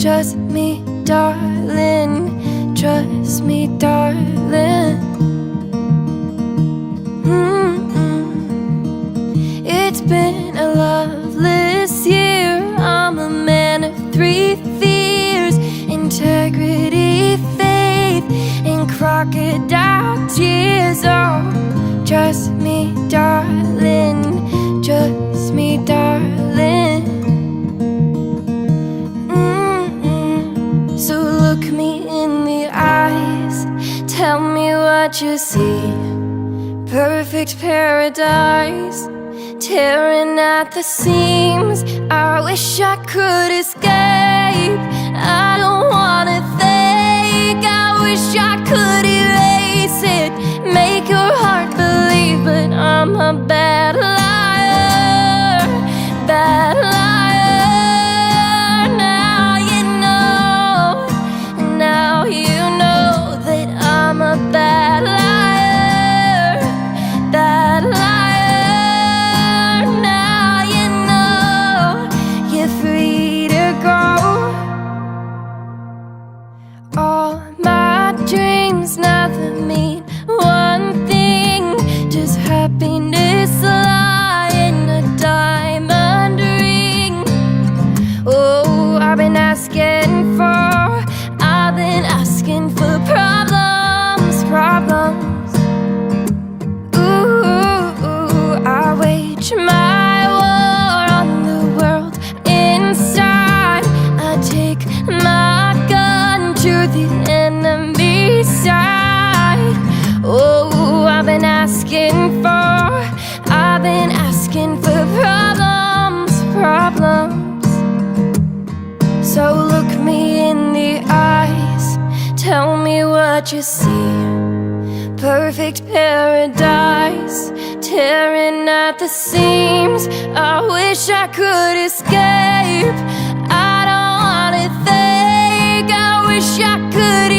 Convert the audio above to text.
Trust me, darling, trust me, darling. It's been a loveless year. I'm a man of three fears: integrity, faith, and crocodile tears. Oh, trust me, darling, trust me, darling. So look me in the eyes, tell me what you see. Perfect paradise, tearing at the seams. I wish I could escape. I don't wanna think. I wish I could erase it, make your heart believe, but I'm a bad liar, bad liar. Now you know, now you know that I'm a bad liar, bad liar. Now you know you're free to go. All my dreams never mean one thing, just happiness lie in a diamond ring. Oh, I've been asking for problems, problems. Ooh, I wage my war on the world inside. I take my gun to the enemy side. Oh, I've been asking for problems, problems. So look me in the eyes, tell me what you see. Perfect paradise, tearing at the seams. I wish I could escape. I don't wanna think. I wish I could